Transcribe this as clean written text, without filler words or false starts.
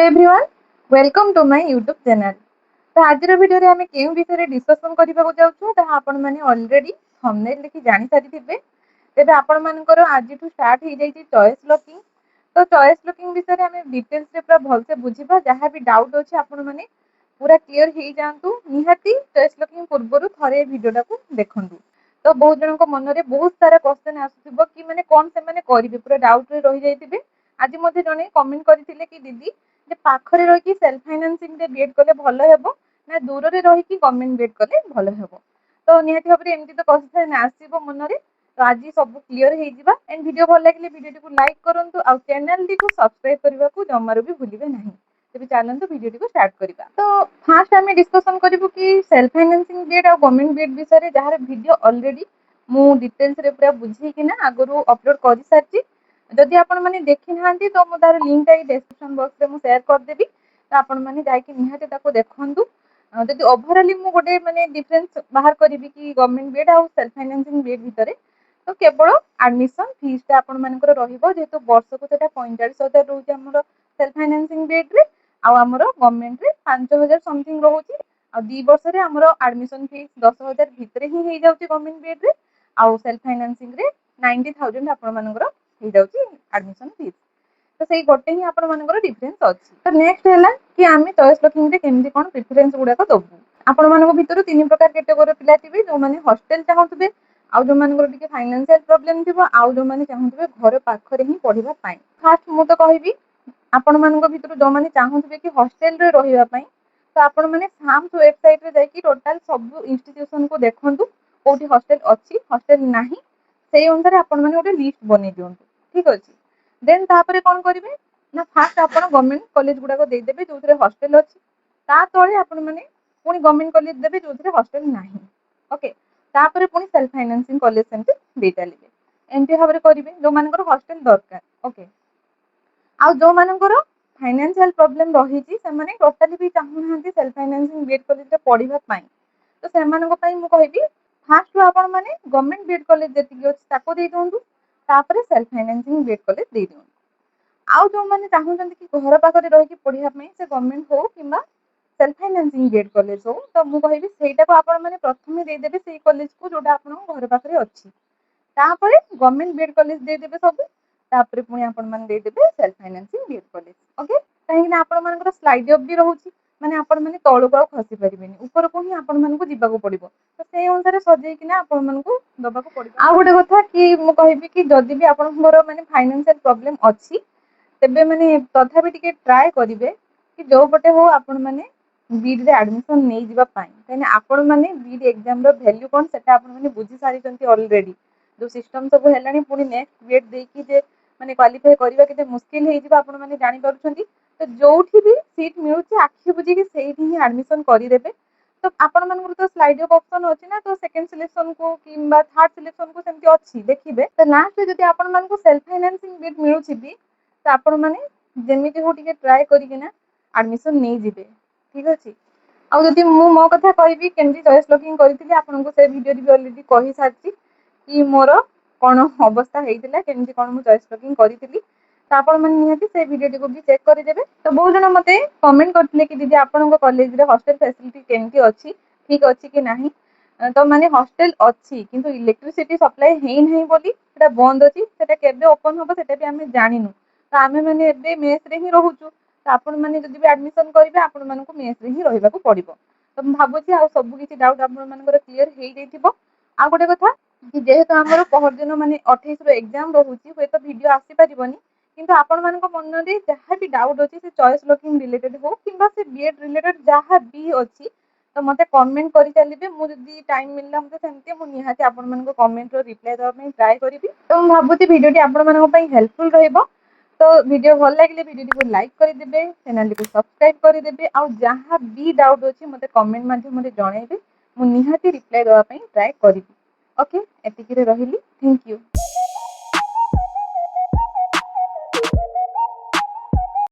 Hello everyone, welcome to my YouTube channel. तो आज video आम क्यों विषय डिस्कसन करने जाऊँ ताहा आपण मैंने ऑलरेडी थंबनेल देखि जानि सारिथिबे। तेबे आपण मानकर आज स्टार्ट हो जाइए चॉइस लॉकिंग। तो चॉइस लॉकिंग विषय आम डिटेल्स रे पूरा भलसे बुझिबा। जहाँ भी डाउट अच्छे आपण मैंने पूरा क्लियर हो जातु। निहाती चॉइस लॉकिंग पूर्व थरे वीडियोटा को देखंतु। तो बहुत जन मन में बहुत सारा क्वेश्चन आसुथिबो कि माने कौन से माने करिवे, पूरा डाउट रे रहि जाइथिबे। आज मते जने कमेंट करथिले कि दीदी जे पाखरे रही सेल्फ फाइनान्सिंग रे बीएड कले भलो हेबो ना दूर रे रही गवर्नमेंट बीएड कले भलो हेबो। तो निहाती भाबरे एमती तो क्वेश्चन आसीबो मन रे। तो आज सब क्लियर हो जिबा। एंड वीडियो भल लागिले वीडियो को लाइक करंतु आ चैनल टी को सब्सक्राइब करबा को जमारो भी भूलिबे नाही। तेबे चलंतु वीडियो को स्टार्ट करबा। तो फर्स्ट आमे डिस्कशन करबो कि सेल्फ फाइनान्सिंग बीएड और गवर्नमेंट बीएड विषय रे जहार वीडियो ऑलरेडी मु डिटेल्स रे पूरा बुझी कि ना आगरो अपलोड करि सारची। जदि आपण माने देखि नाहंती तो मु तार लिंक टा डिस्क्रिप्शन बॉक्स रे मु शेयर कर देबी। तो आपण माने जाई कि निहाते ताको देखंतु। जदि ओवरऑली मु गोटे माने डिफरेंस बाहर करबी कि गवर्नमेंट बीएड और सेल्फ फाइनान्सिंग बीएड भितरे तो केवल एडमिशन फीस टा आपण मानकर रहिबो। जेहेतु वर्ष को सेटा 45,000 रहउची हमर सेल्फ फाइनान्सिंग बीएड रे आ हमर गवर्नमेंट रे 5,000 समथिंग रहउची। आ 2 वर्ष रे हमर एडमिशन फीस 10,000 भितरे ही हे जाउची गवर्नमेंट बीएड रे। आ सेल्फ फाइनान्सिंग रे 90,000 आपण मानकर हे जाउची एडमिशन फीस। तो सेही गोटे ही आपण मानकर डिफरेंस अछि। तो नेक्स्ट हैला कि आमे चॉइस लॉकिंग रे केमति कोन प्रेफरेंस गुडा को दबु। आपण मानको भितर तीन प्रकार कैटेगरी पिला थिबे। जो माने हॉस्टल चाहउतबे, आ जो मानकर टिके फाइनेंशियल प्रॉब्लम थिबो, आ जो माने चाहउतबे घर पाखरे ही पढिबा पई। फर्स्ट मु तो कहिबी आपण मानको भितर जो माने चाहउतबे कि हॉस्टल रे रहिबा पई, तो आपण माने साम्स वेबसाइट रे जाई कि टोटल सब इंस्टीट्यूशन को देखंतु कोठी हॉस्टल अछि हॉस्टल नाही। सेही अनुसार आपण माने ओटे लिस्ट बनै दियंतु। ठीक अछि। देन तापरे कोन करिवे ना फर्स्ट आपण गवर्नमेंट कॉलेज गुडा को दे देबे जोथरे हॉस्टल अछि। ता तळे आपण माने पुनी गवर्नमेंट कॉलेज देबे जोथरे हॉस्टल नाही। ओके। तापरे पुनी सेल्फ फाइनान्सिंग कॉलेज सेंटे दे चलिबे। एमती भाबरे करिवे जो मानकर हॉस्टल दरकार। ओके। आ जो मानकर फाइनेंशियल प्रॉब्लम रहिची से माने टोटली भी चाहू नाहंती सेल्फ फाइनान्सिंग बीएड कॉलेज रे पढिबा पई। तो से मानको पई मु कहिबी फर्स्ट आपण माने गवर्नमेंट बीएड कॉलेज जेतिकी अछि ताको दे दोंतु। तापरे सेल्फ फाइनान्सिंग बीएड कॉलेज दे दियंतु। आउ जो माने चाहूचंती कि घर पाखरे रही कि पढिबा पई से गवर्नमेंट हो किंबा सेल्फ फाइनान्सिंग बीएड कॉलेज हो, तो मु कहिबी सेटा को आपण माने प्रथमे दे देबे सेही कॉलेज को जोटा आपण घर पाखरे अछि। तापरे गवर्नमेंट बीएड कॉलेज दे देबे सब। तापरे पुनी आपण माने दे देबे सेल्फ फाइनान्सिंग बीएड कॉलेज। ओके। काहे कि आपण मानकर स्लाइड अप भी रहउची। माने आपण माने तळको आ खसी परिबेनी, ऊपर को ही आपण मानकु जिबाको पड़िबो। तो सेही अनुसार सजेई कि ना आपण मानकु दबाको पड़िबो। आ गोटे कथा कि मु कहिबी कि जदि भी आपनकर माने फाइनेंशियल प्रॉब्लम अछि तेबे माने तथापि टिके ट्राई करिवे कि जो पटे हो आपण माने बीड रे एडमिशन नै जिबा पाई। काहे आपण माने बीड एग्जाम रो वैल्यू कोन सेटा आपण माने बुझी सारिचंती ऑलरेडी। जो सिस्टम सब हेलानी पुनी नेक्स्ट बीएड दे कि जे माने क्वालिफाई करबा केते मुश्किल हे जिबा आपण माने जानि पारुछंती। तो जोठी भी सीट मिलुची आखि बुझी कि सेही ही एडमिशन करि देबे। तो आपण मानकर तो स्लाइड अप ऑप्शन अछि ना, तो सेकंड सिलेक्शन को किंबा थर्ड सिलेक्शन को सेमति अछि देखिबे। तो लास्ट जदि आपण मानकु सेल्फ फाइनान्सिंग बीएड मिलुची भी तो आपण माने जेमिति हो टिके ट्राई करि कि ना एडमिशन नै जिबे। ठीक अछि। आ जदि मु मो कथा कहिबी केमति चॉइस लॉकिंग करिथिले आपनको से वीडियो रि ऑलरेडी कहि सारची कि मोर कोन अवस्था हेइतिला केमति कोन मु चॉइस लॉकिंग करिथिली। तो आपण माने निहाती से वीडियो को भी चेक करि देबे। तो बहुत जन मते कमेंट करथिले कि दीदी आपनको कॉलेज रे हॉस्टल फैसिलिटी केमति अछि, ठीक अछि कि नाही। तो माने हॉस्टल अछि किंतु इलेक्ट्रिसिटी सप्लाई हेइ नाही बोली सेटा बंद अछि। सेटा केबे ओपन होबो सेटा भी हमें जानिनु। तो आमे माने एबे मेस रे ही रहउछु। तो आपण माने जदि भी एडमिशन करिवे आपण मानकु मेस रे ही रहिबा को पड़िबो। तो मु भाबुची आ सब किछि डाउट आपण मानकर क्लियर हेइ जैतिबो। आ गोटे कथा कि जेहेतु हमर पहर दिन माने 28 रो एग्जाम रहउची, होय तो वीडियो आसी परिबोनी किंतु आपण मानको मन रे जहा भी डाउट अछि से चॉइस लॉकिंग रिलेटेड हो किंबा से बीएड रिलेटेड जहा भी अछि तो मते कमेंट करि चलिबे। मु जदि टाइम मिलला मते सेमते मु निहाती आपण मानको कमेंट रो रिप्लाई दवा पई ट्राई करिबी। तो मु भाबुची वीडियो टी आपण मानको पई हेल्पफुल रहइबो। तो वीडियो भल लागिले वीडियो को लाइक कर देबे, चैनल को सब्सक्राइब कर देबे। आ जहा भी डाउट अछि मते कमेंट माध्यम रे जणाइबे। मु निहाती रिप्लाई दवा पई ट्राई करिबी। ओके, एतिकी रे रहिली। Thank you.